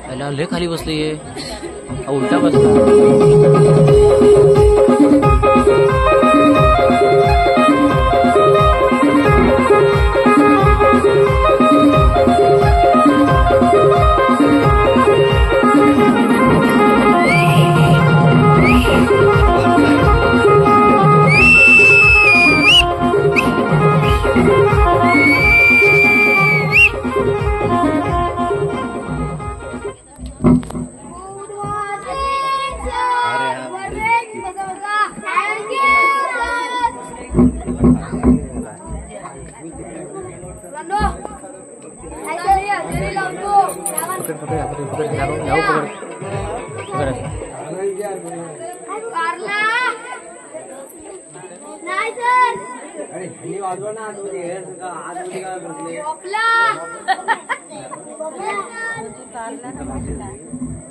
याला लय खाली बसली आहे, उलटा बसला.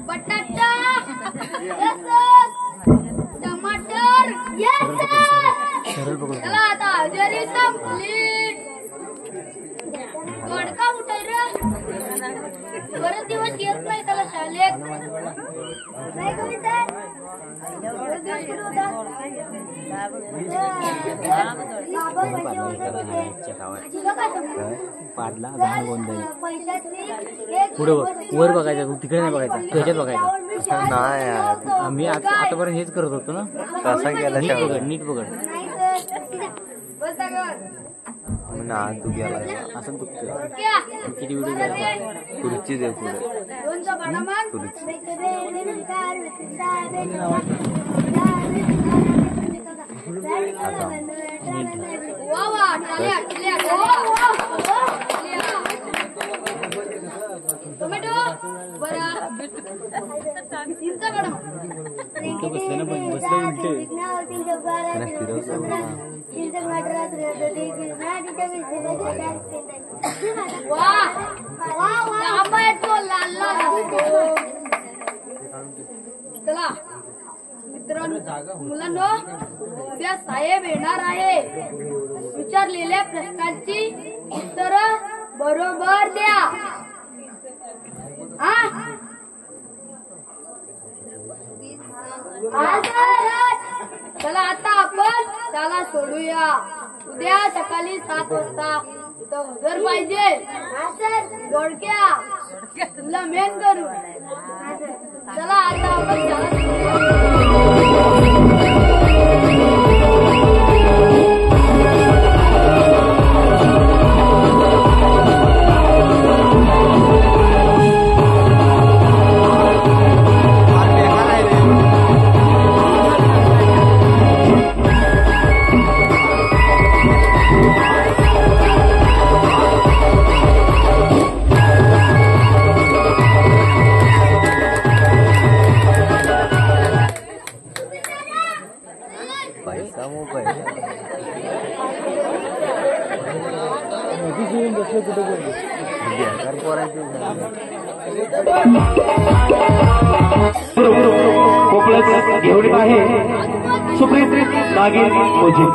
बटाटा, टमाटर, चला आता जरी संपली. गडका उठाय रे, बरेच दिवस येत नाही त्याला शाळेत. नाही कविता पाडला पुढे वर बघायचं, तिकडे नाही बघायचं, ह्याच्यात बघायचं. नाही आम्ही आतापर्यंत हेच करत होतो ना. कसा केला नीट बघड ना तू गेला असं दुखतं. किती व्हिडिओ खुर्ची दे पुढे खुर्ची टोमॅटो बरा बसले ना, पण बसले उलटे. चला मित्रांनो, मुलांनो, उद्या साहेब येणार आहे. विचारलेल्या प्रश्नांची उत्तर बरोबर द्या. चला आता आपण त्याला सोडूया. उद्या सकाळी 7 वाजता इथं हजर पाहिजे. दोडक्या तुला मेन करू. चला आता आपण त्याला पैसा मोबाईल बेकार पोरायचे. कोकणात घेऊन आहे सुप्रीत नागिन मोजी.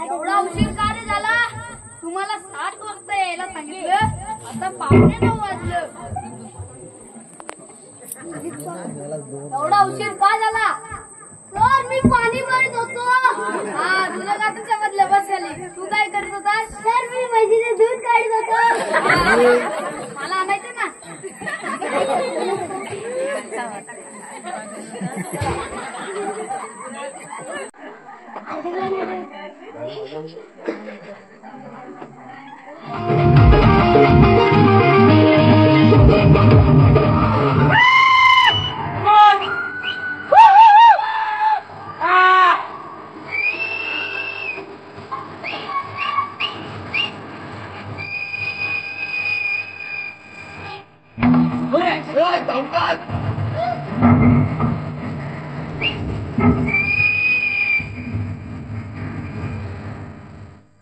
एवढा उशीर का रे झाला? तुम्हाला 7 वाजता यायला सांगितलं, आता 9:45 वाजलं. एवढा उशीर का झाला? सर मी पाणी भरत होतो. हा तुला का तुझ्या मधलं बसली. तू काय करत होता? सर मी म्हशीचे दूध काढत होतो. मला आणायचं ना.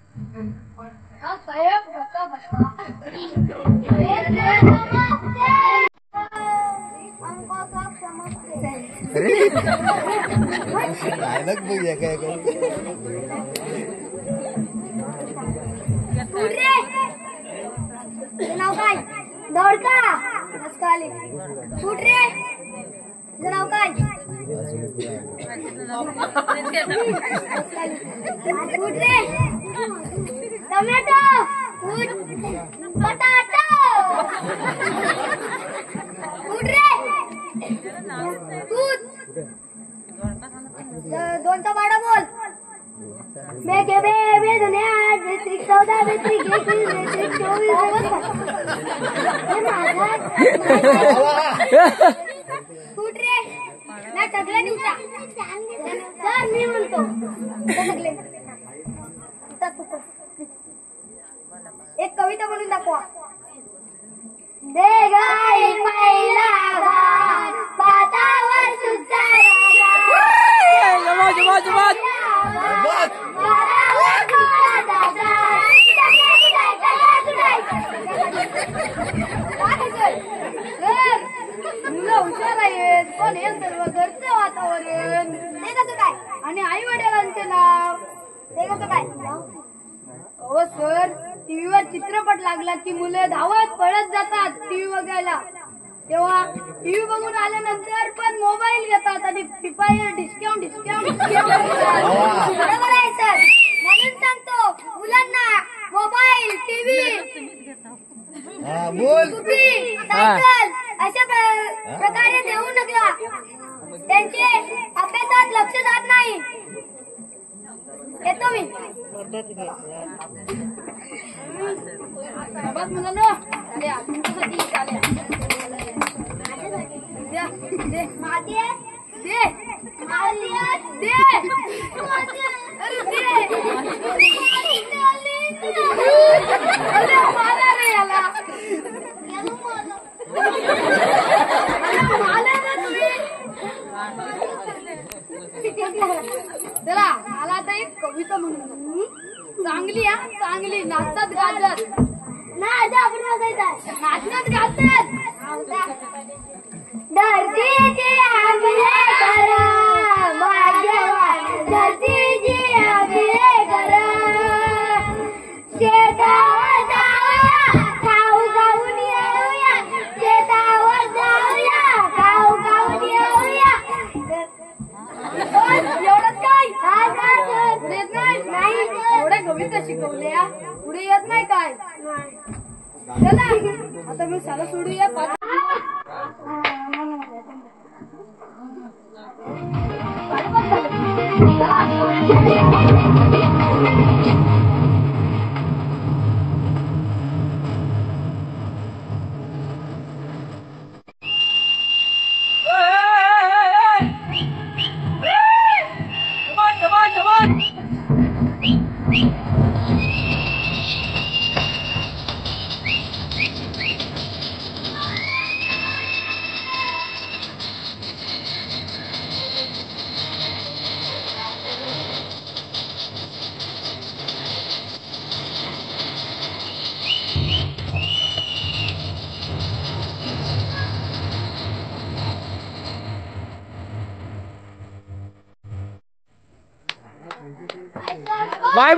हा साहेब बसा बसा हमको सब समझते डायलॉग बघूया काय उठ रे नाव काय दौडका नसकाली उठ रे नाव काय उठ रे टोमॅटो उठ बटाटा उठ रे दूध दोनचा वाडा बोल मेघे बे दुनिया मेट्रिक 14 मेट्रिक 21 मेट्रिक 24 उठ रे ना सगळ्या दिवसा तर मी म्हणतो सगळे एक कविता म्हणून दाखवा दे गाई पहिला भाग पातावर सुद्धा मुलं हुशार आहेत पण हे सर्व घरचं वातावरण ते कसं काय आणि आई वडिलांचे नाव ते कसं काय हो सर टीव्हीवर चित्रपट लागला की मुलं धावत पळत जातात टीव्ही बघायला तेव्हा टीव्ही बघून आल्यानंतर पण मोबाईल घेतात आणि पिपायर डिस्काउंट बरोबर आहे सर म्हणून सांगतो मुलांना मोबाईल टीव्ही स्कूटी सायकल अशा प्रकारे देऊ नका त्यांचे अभ्यासात लक्ष जात नाही येतो मी मुलांना तुमच्यासाठी चला मला आता एक कविता म्हणून चांगली हा चांगली नाचतात गाजत नाही आपण नाचण्यात गाजतात धरतीची आंबे करा भाग्यवान धरतीची आंबे करा शेतावर जाऊया खाऊ खाऊन येऊया शेतावर जाऊया खाऊ खाऊन येऊया एवढंच काय येत नाही एवढ्या कविता शिकवल्या पुढे येत नाही काय चला आता मी शाळा सोडूया बाय बाय.